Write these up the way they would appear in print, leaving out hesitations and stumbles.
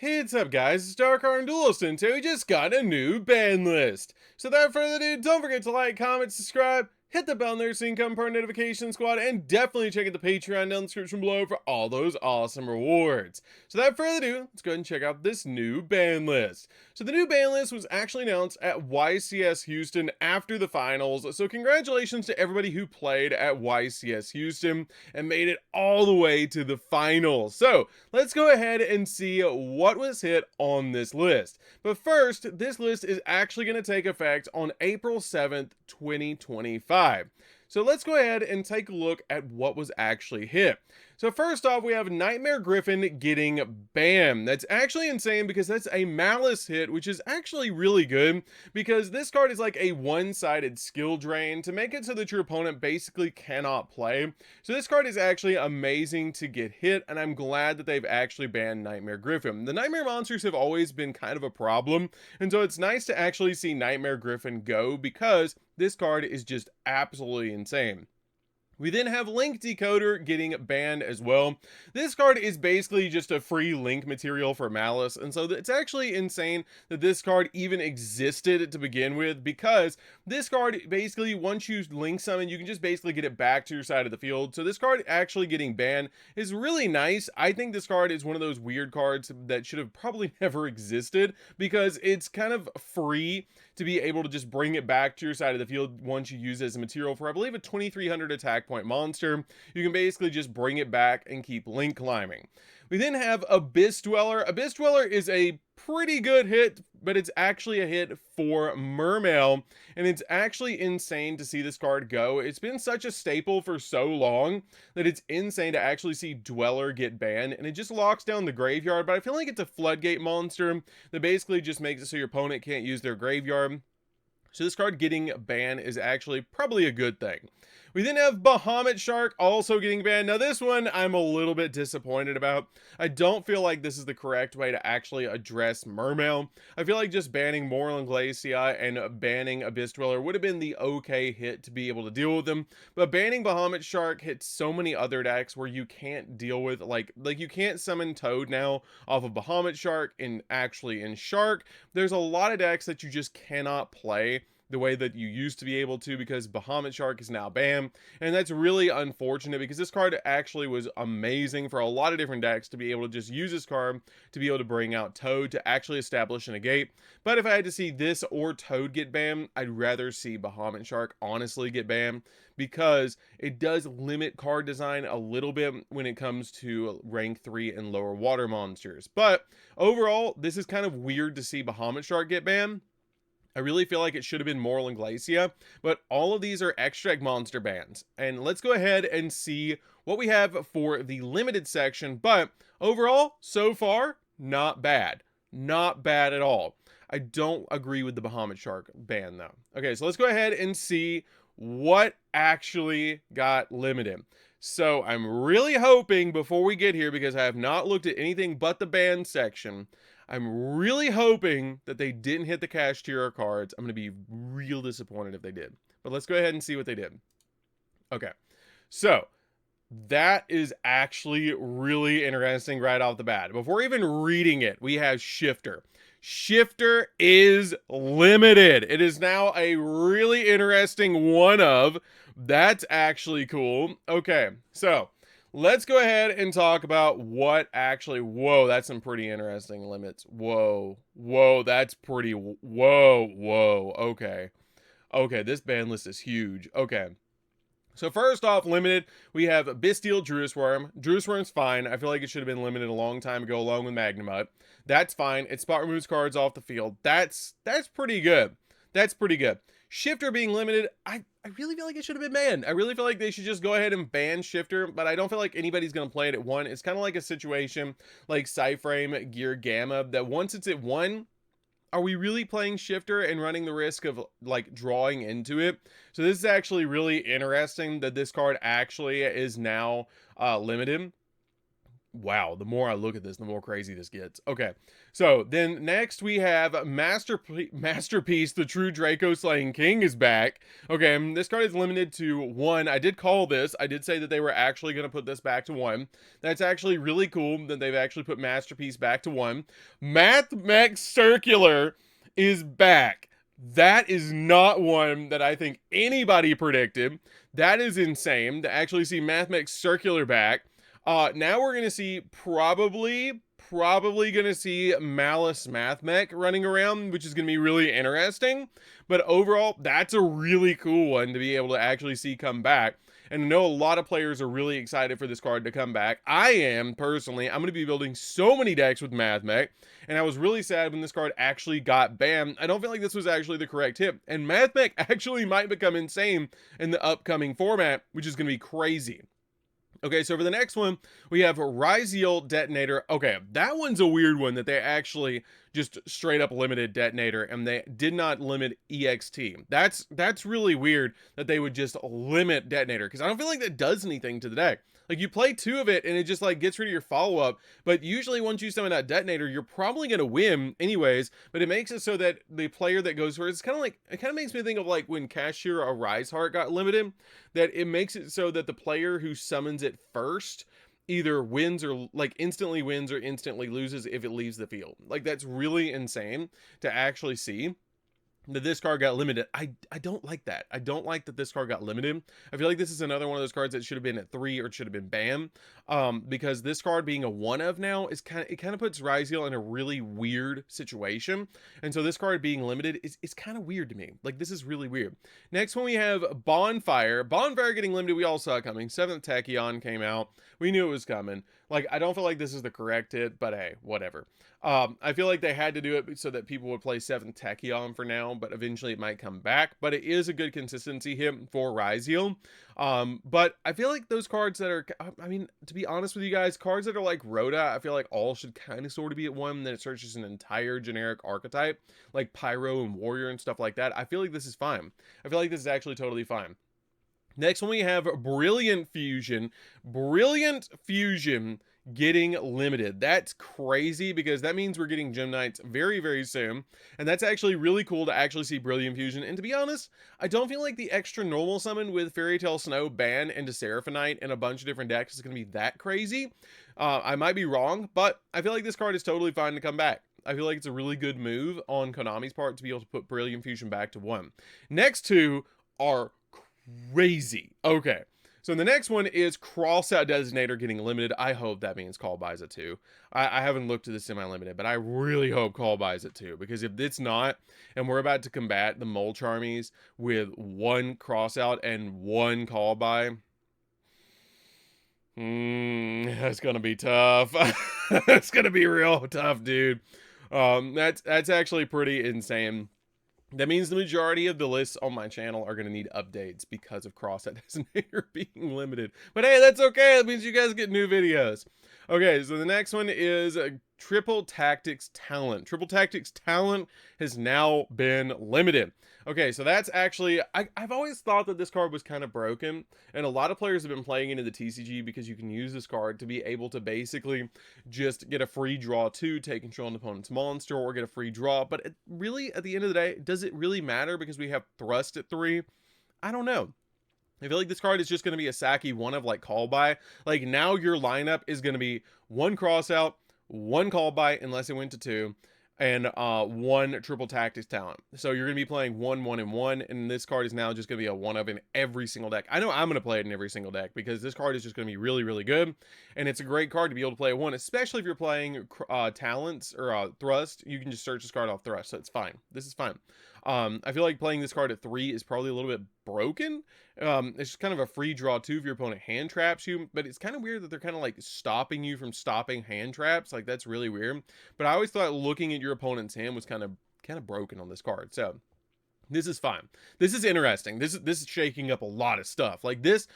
Hey, what's up, guys? It's DarkArmedDuelist, and today we just got a new ban list. So without further ado, don't forget to like, comment, subscribe, hit the bell there so you can come part of notification squad, and definitely check out the Patreon down in the description below for all those awesome rewards. So without further ado, let's go ahead and check out this new ban list. So the new ban list was actually announced at YCS Houston after the finals, so congratulations to everybody who played at YCS Houston and made it all the way to the finals. So let's go ahead and see what was hit on this list. But first, this list is actually going to take effect on April 7th, 2025. So let's go ahead and take a look at what was actually hit. So first off, we have Nightmare Griffin getting banned. That's actually insane because that's a Malice hit, which is actually really good because this card is like a one-sided skill drain to make it so that your opponent basically cannot play. So this card is actually amazing to get hit, and I'm glad that they've actually banned Nightmare Griffin. The Nightmare monsters have always been kind of a problem, and so it's nice to actually see Nightmare Griffin go because this card is just absolutely insane. We then have Link Decoder getting banned as well. This card is basically just a free Link material for Malice, and so it's actually insane that this card even existed to begin with, because this card basically, once you Link summon, you can just basically get it back to your side of the field. So this card actually getting banned is really nice. I think this card is one of those weird cards that should have probably never existed, because it's kind of free to be able to just bring it back to your side of the field once you use it as a material for, I believe, a 2300 attack point monster. You can basically just bring it back and keep Link climbing. We then have Abyss Dweller. Abyss Dweller is a pretty good hit, but it's actually a hit for Mermail, and it's actually insane to see this card go. It's been such a staple for so long that it's insane to actually see Dweller get banned, and it just locks down the graveyard, but I feel like it's a floodgate monster that basically just makes it so your opponent can't use their graveyard. So this card getting banned is actually probably a good thing. We then have Bahamut Shark also getting banned. Now this one I'm a little bit disappointed about. I don't feel like this is the correct way to actually address Mermail. I feel like just banning Moral Glacia and banning Abyss Dweller would have been the okay hit to be able to deal with them. But banning Bahamut Shark hits so many other decks where you can't deal with, like you can't summon Toad now off of Bahamut Shark and actually in Shark. There's a lot of decks that you just cannot play the way that you used to be able to, because Bahamut Shark is now banned, and that's really unfortunate because this card actually was amazing for a lot of different decks to be able to just use this card to be able to bring out Toad to actually establish a negate. But if I had to see this or Toad get banned, I'd rather see Bahamut Shark honestly get banned, because it does limit card design a little bit when it comes to rank 3 and lower water monsters. But overall, this is kind of weird to see Bahamut Shark get banned. I really feel like it should have been Moral and Glacia, but all of these are extract monster bans. And let's go ahead and see what we have for the limited section. But overall, so far, not bad. Not bad at all. I don't agree with the Bahamut Shark ban, though. Okay, so let's go ahead and see what actually got limited. So I'm really hoping, before we get here, because I have not looked at anything but the ban section, I'm really hoping that they didn't hit the cash tier cards. I'm going to be real disappointed if they did. But let's go ahead and see what they did. Okay, so that is actually really interesting right off the bat. Before even reading it, we have Shifter. Shifter is limited. It is now a really interesting one of. That's actually cool. Okay, so let's go ahead and talk about what actually, whoa, that's some pretty interesting limits. Whoa, that's pretty, whoa, okay. Okay, this ban list is huge. Okay. So first off, limited, we have Bestial Druis Worm. Druis Worm's fine. I feel like it should have been limited a long time ago along with Magnemite. That's fine. It spot removes cards off the field. That's pretty good. That's pretty good. Shifter being limited, I really feel like it should have been banned. I really feel like they should just go ahead and ban Shifter, but I don't feel like anybody's going to play it at 1. It's kind of like a situation like Psyframe, Gear Gamma, that once it's at 1, are we really playing Shifter and running the risk of like drawing into it? So this is actually really interesting that this card actually is now limited. Wow, the more I look at this, the more crazy this gets. Okay, so then next we have Masterpiece, the True Draco Slaying King is back. Okay, this card is limited to 1. I did call this. I did say that they were actually going to put this back to 1. That's actually really cool that they've actually put Masterpiece back to 1. Math Mech Circular is back. That is not one that I think anybody predicted. That is insane to actually see Math Mech Circular back. Now we're gonna see probably gonna see Malice Math Mech running around, which is gonna be really interesting. But overall, that's a really cool one to be able to actually see come back. And I know a lot of players are really excited for this card to come back. I am, personally. I'm going to be building so many decks with Math Mech. And I was really sad when this card actually got banned. I don't feel like this was actually the correct hit. And Math Mech actually might become insane in the upcoming format, which is going to be crazy. Okay, so for the next one, we have Ryziel Detonator. Okay, that one's a weird one that they actually just straight up limited Detonator and they did not limit EXT. That's really weird that they would just limit Detonator because I don't feel like that does anything to the deck. Like, you play 2 of it and it just like gets rid of your follow-up, but usually once you summon that Detonator, you're probably going to win anyways, but it makes it so that the player that goes for it, it's kind of like, it kind of makes me think of like when Cashier Arise Heart got limited, that it makes it so that the player who summons it first either wins or like instantly wins or instantly loses if it leaves the field. Like, that's really insane to actually see that this card got limited. I don't like that. I don't like that this card got limited. I feel like this is another one of those cards that should have been at 3 or it should have been banned. Because this card being a 1 of now is kind of puts Ryziel in a really weird situation. And so this card being limited is kind of weird to me. Like, this is really weird. Next one we have Bonfire. Bonfire getting limited, we all saw it coming. 7th Tachyon came out. We knew it was coming. Like, I don't feel like this is the correct hit, but hey, whatever. I feel like they had to do it so that people would play 7th Tachyon for now, but eventually it might come back. But it is a good consistency hit for Ryziel. But I feel like those cards that are, I mean, to be honest with you guys, cards that are like Rhoda, I feel like all should kind of sort of be at 1. Then it searches an entire generic archetype, like Pyro and Warrior and stuff like that. I feel like this is fine. I feel like this is actually totally fine. Next one we have Brilliant Fusion. Brilliant Fusion getting limited. That's crazy because that means we're getting Gem Knights very, very soon. And that's actually really cool to actually see Brilliant Fusion. And to be honest, I don't feel like the extra normal summon with Fairy Tale Snow, Ban, into Seraphonite and a bunch of different decks is going to be that crazy. I might be wrong, but I feel like this card is totally fine to come back. I feel like it's a really good move on Konami's part to be able to put Brilliant Fusion back to 1. Next 2 are crazy. Okay, so the next one is Crossout Designator getting limited. I hope that means Call buys it too. I haven't looked at the semi-limited, but I really hope Call buys it too, because if it's not, and we're about to combat the Mole Charmies with 1 Crossout and 1 Call buy, that's gonna be tough. It's gonna be real tough, dude. That's actually pretty insane. That means the majority of the lists on my channel are going to need updates because of Crossout Designator being limited. But hey, that's okay. That means you guys get new videos. Okay, so the next one is Triple Tactics Talent. Triple Tactics Talent has now been limited. Okay, so that's actually, I've always thought that this card was kind of broken, and a lot of players have been playing into the TCG because you can use this card to be able to basically just get a free draw 2, take control of an opponent's monster, or get a free draw. But it really, at the end of the day, does it really matter because we have Thrust at 3? I don't know. I feel like this card is just going to be a sacky 1 of like Call by. Like, now your lineup is going to be 1 Crossout, 1 Call by, unless it went to 2, and 1 Triple Tactics Talent. So you're going to be playing 1, 1, and 1, and this card is now just going to be a 1 of in every single deck. I know I'm going to play it in every single deck because this card is just going to be really, really good, and it's a great card to be able to play 1, especially if you're playing Talents or Thrust. You can just search this card off Thrust, so it's fine. This is fine. I feel like playing this card at 3 is probably a little bit broken. It's just kind of a free draw 2 if your opponent hand traps you, but it's kind of weird that they're kind of like stopping you from stopping hand traps. Like, that's really weird. But I always thought looking at your opponent's hand was kind of broken on this card. So this is fine. This is interesting. This is shaking up a lot of stuff. Like, this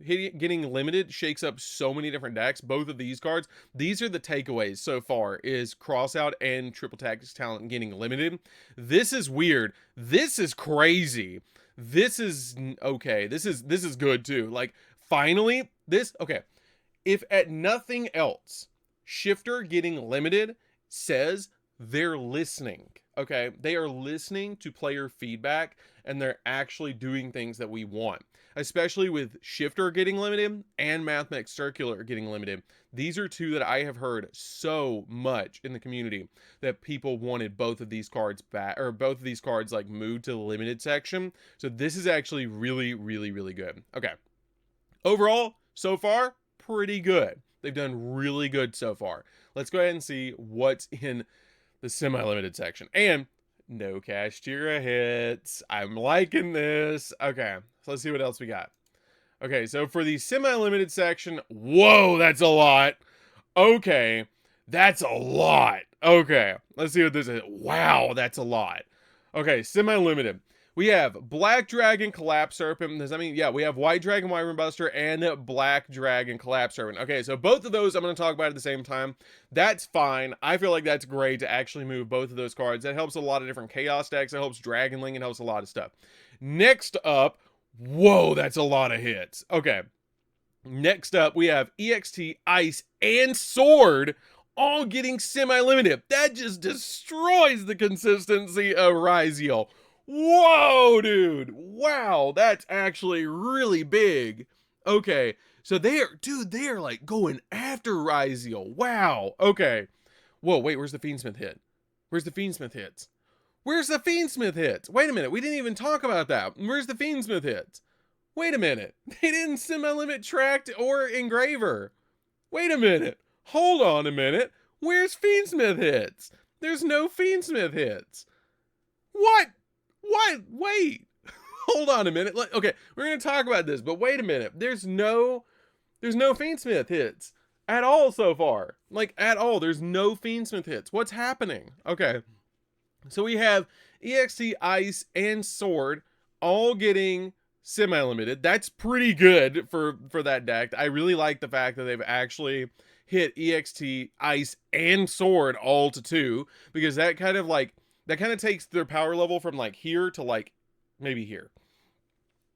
getting limited shakes up so many different decks. Both of these cards, these are the takeaways so far, is Crossout and Triple Tactics Talent getting limited. This is weird. This is crazy. This is okay. This is good too. Like, finally, okay. If at nothing else, Shifter getting limited says they're listening. Okay, they are listening to player feedback and they're actually doing things that we want, especially with Shifter getting limited and Mathmech Circular getting limited. These are two that I have heard so much in the community that people wanted both of these cards back, or both of these cards like moved to the limited section. So this is actually really, really, really good. Okay, overall, so far, pretty good. They've done really good so far. Let's go ahead and see what's in the semi-limited section. And no Kashtira hits. I'm liking this. Okay, so let's see what else we got. Okay, so for the semi-limited section, whoa, that's a lot. Okay, that's a lot. Okay, let's see what this is. Wow, that's a lot. Okay, semi-limited. We have Black Dragon Collapse Serpent. Does that mean, yeah, we have White Dragon Wyvern Buster and Black Dragon Collapse Serpent. Okay, so both of those I'm going to talk about at the same time. That's fine. I feel like that's great to actually move both of those cards. That helps a lot of different Chaos decks. It helps Dragon Link. It helps a lot of stuff. Next up, whoa, that's a lot of hits. Okay, next up, we have EXT, Ice, and Sword all getting semi-limited. That just destroys the consistency of Yugioh. Whoa, dude. Wow, that's actually really big. Okay, so they are like going after Yugioh. Wow. Okay. Whoa, wait, where's the Fiendsmith hit? Where's the Fiendsmith hits? Where's the Fiendsmith hits? Wait a minute, we didn't even talk about that. Where's the Fiendsmith hits? Wait a minute. They didn't semi-limit Tract or Engraver. Wait a minute. Hold on a minute. Where's Fiendsmith hits? There's no Fiendsmith hits. What? What? Wait. Hold on a minute. Okay, we're going to talk about this, but wait a minute. There's no Fiendsmith hits at all so far. Like, at all. There's no Fiendsmith hits. What's happening? Okay. So we have EXT, Ice, and Sword all getting semi-limited. That's pretty good for that deck. I really like the fact that they've actually hit EXT, Ice, and Sword all to 2, because that kind of takes their power level from like here to like maybe here.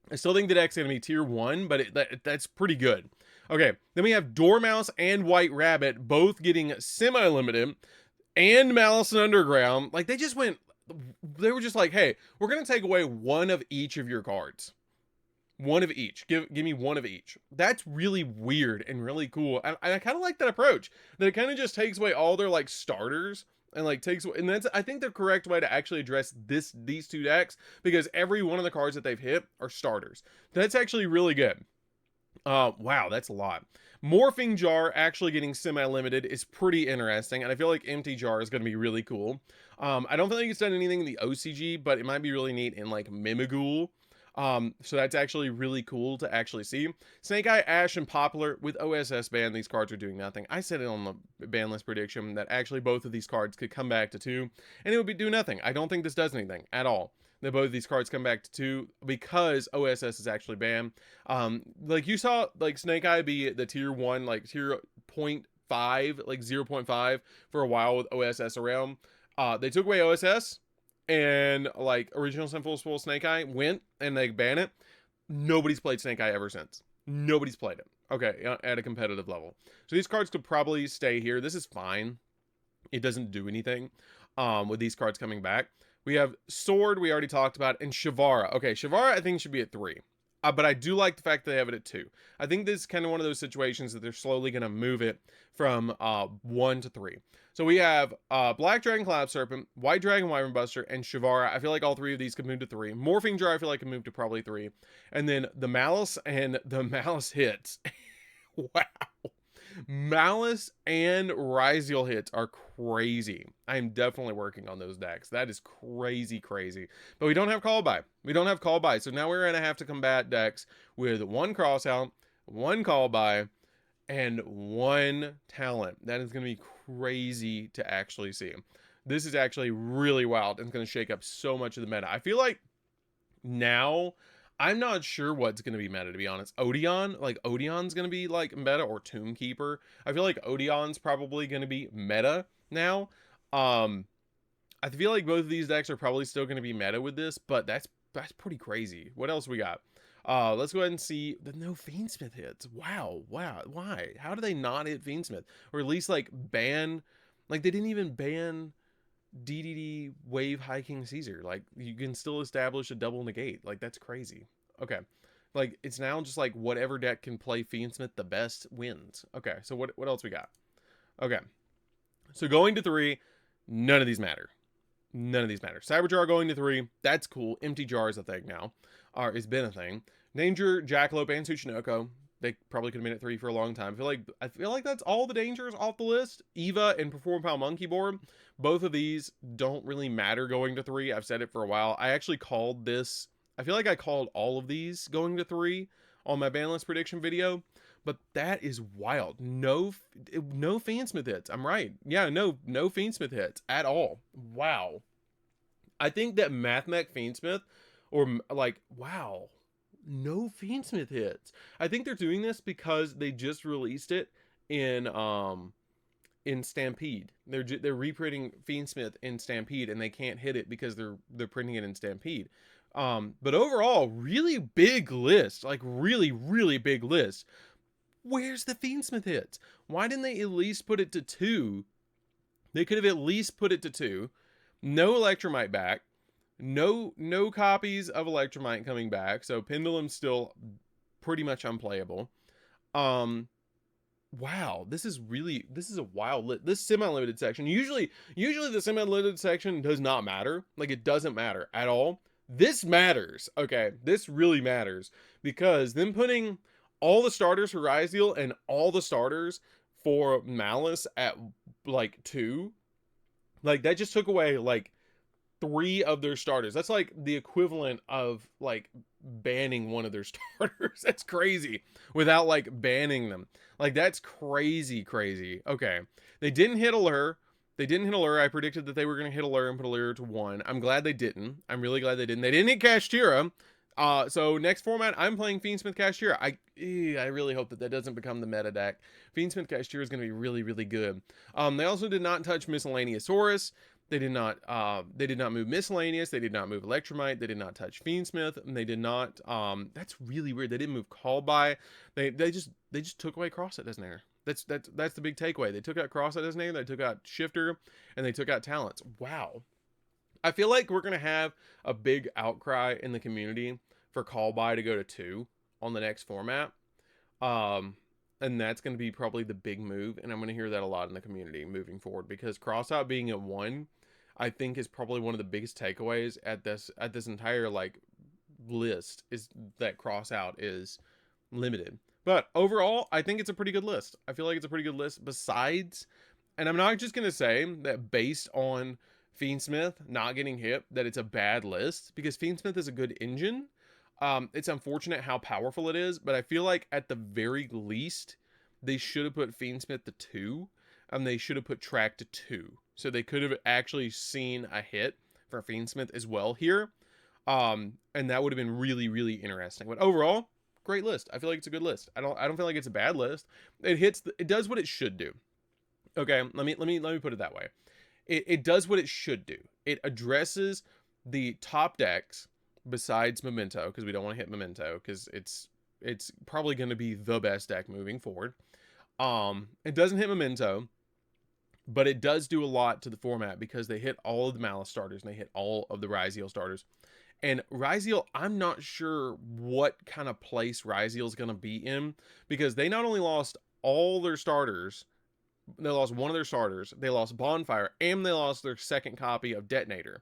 I still think the deck's gonna be tier 1, but that's pretty good. Okay, then we have Dormouse and White Rabbit both getting semi-limited, and Malice and Underground. Like they were just like, hey, we're gonna take away one of each of your cards. One of each. Give me one of each. That's really weird and really cool. And I kind of like that approach. That it kind of just takes away all their like starters and like takes away, and that's I think the correct way to actually address these two decks, because every one of the cards that they've hit are starters. That's actually really good. Wow, that's a lot. Morphing Jar actually getting semi-limited is pretty interesting, and I feel like Empty Jar is going to be really cool. I don't think it's done anything in the OCG, but it might be really neat in like Mimighoul. So that's actually really cool to actually see. Snake Eye, Ash, and Poplar with OSS ban, these cards are doing nothing. I said it on the ban list prediction that actually both of these cards could come back to 2, and it would do nothing. I don't think this does anything at all. That both of these cards come back to 2 because OSS is actually banned. Like you saw, like Snake Eye be the tier 1, like tier 0.5, like 0.5 for a while with OSS around. They took away OSS. And like Original Sinful Snake Eye went and they ban it. Nobody's played Snake Eye ever since. Nobody's played it. Okay, at a competitive level. So these cards could probably stay here. This is fine. It doesn't do anything with these cards coming back. We have Sword, we already talked about, and Shavara. Okay, Shavara I think should be at 3. But I do like the fact that they have it at 2. I think this is kind of one of those situations that they're slowly going to move it from 1 to 3. So we have Black Dragon Collapse Serpent, White Dragon Wyvern Buster, and Shavara. I feel like all 3 of these could move to 3. Morphing Jar I feel like could move to probably 3. And then the Malice and the Malice hits. Wow. Malice and Yugioh hits are crazy. I am definitely working on those decks. That is crazy. But we don't have call by. So now we're going to have to combat decks with 1 crossout, 1 call by, and 1 talent. That is going to be crazy to actually see. This is actually really wild and it's going to shake up so much of the meta. I feel like now I'm not sure what's going to be meta, to be honest. Odeon, like Odeon's going to be like meta, or Tomb Keeper. I feel like Odeon's probably going to be meta now. I feel like both of these decks are probably still going to be meta with this, but that's pretty crazy. What else we got? Let's go ahead and see the no Fiendsmith hits. Wow, why? How do they not hit Fiendsmith? Or at least like ban, like they didn't even ban DDD Wave High King Caesar. Like you can still establish a double negate. Like that's crazy. Okay. Like it's now just like whatever deck can play Fiendsmith the best wins. Okay, so what else we got? Okay. So going to 3, none of these matter. None of these matter. Cyberjar going to 3, that's cool. Empty Jar is a thing now. Or it's been a thing. Danger, Jackalope, and Tsuchinoko. They probably could have been at 3 for a long time. I feel like that's all the dangers off the list. Eva and Perform Pal Monkey Board. Both of these don't really matter going to 3. I've said it for a while. I actually called this. I feel like I called all of these going to 3 on my Banlist prediction video. But that is wild. No Fiendsmith hits. I'm right. Yeah, no Fiendsmith hits at all. Wow. I think that Mathmech Fiendsmith, or like, wow, no Fiendsmith hits. I think they're doing this because they just released it in Stampede. They're reprinting Fiendsmith in Stampede, and they can't hit it because they're printing it in Stampede. But overall, really big list. Like really, really big list. Where's the Fiendsmith hits? Why didn't they at least put it to 2? They could have at least put it to 2. No Electromite back. No copies of Electromite coming back. So Pendulum's still pretty much unplayable. Wow, this is a wild list. This semi-limited section. Usually the semi-limited section does not matter. Like it doesn't matter at all. This matters. Okay, this really matters because them putting all the starters for Ryzeal and all the starters for Malice at like 2, like that just took away like 3 of their starters. That's like the equivalent of like banning one of their starters. That's crazy without like banning them. Like that's crazy. Okay, they didn't hit Allure. I predicted that they were going to hit Allure and put Allure to 1. I'm glad they didn't. I'm really glad they didn't. They didn't hit Kashtira. So next format, I'm playing Fiendsmith Kashtira. I really hope that doesn't become the meta deck. Fiendsmith Kashtira is going to be really, really good. They also did not touch Miscellaneousaurus. They did not move Miscellaneous. They did not move Electromite. They did not touch Fiendsmith. And they did not, that's really weird. They didn't move Callby. They just took away Cross-Set Designator. That's the big takeaway. They took out Cross-Set Designator. They took out Shifter, and they took out Talents. Wow. I feel like we're going to have a big outcry in the community for Callby to go to 2 on the next format. And that's going to be probably the big move. And I'm going to hear that a lot in the community moving forward, because Crossout being at 1, I think is probably one of the biggest takeaways at this entire like list, is that Crossout is limited. But overall, I think it's a pretty good list. I feel like it's a pretty good list besides, and I'm not just going to say that based on Fiendsmith not getting hit that it's a bad list, because Fiendsmith is a good engine. It's unfortunate how powerful it is, but I feel like at the very least they should have put Fiendsmith to 2, and they should have put Track to 2, so they could have actually seen a hit for Fiendsmith as well here, and that would have been really, really interesting. But overall, great list. I feel like it's a good list. I don't feel like it's a bad list. It does what it should do. Okay, let me put it that way. It does what it should do. It addresses the top decks besides Memento, because we don't want to hit Memento, because it's probably going to be the best deck moving forward. It doesn't hit Memento, but it does do a lot to the format, because they hit all of the Malice starters and they hit all of the Ryzeal starters. And Ryzeal, I'm not sure what kind of place Ryzeal is going to be in, because they not only lost all their starters, they lost one of their starters, they lost Bonfire, and they lost their second copy of Detonator.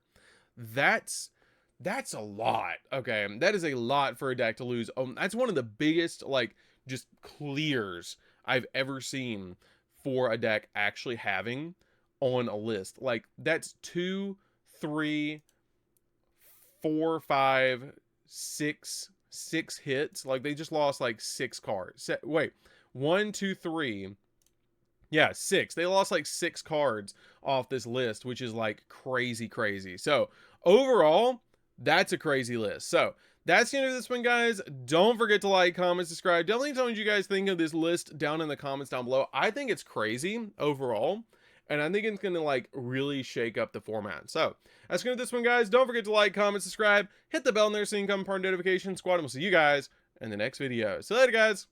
That's a lot. Okay, that is a lot for a deck to lose. That's one of the biggest, like, just clears I've ever seen for a deck actually having on a list. Like, that's 2, 3, 4, 5, 6 hits. Like, they just lost like 6 cards. Wait, 1, 2, 3. Yeah, 6. They lost like 6 cards off this list, which is like crazy. So overall, that's a crazy list. So that's the end of this one, guys. Don't forget to like, comment, subscribe. Definitely tell me what you guys think of this list down in the comments down below. I think it's crazy overall, and I think it's going to like really shake up the format. So that's going to do this one, guys. Don't forget to like, comment, subscribe, hit the bell in there so you can become part of notification squad, and we'll see you guys in the next video. See you later, guys.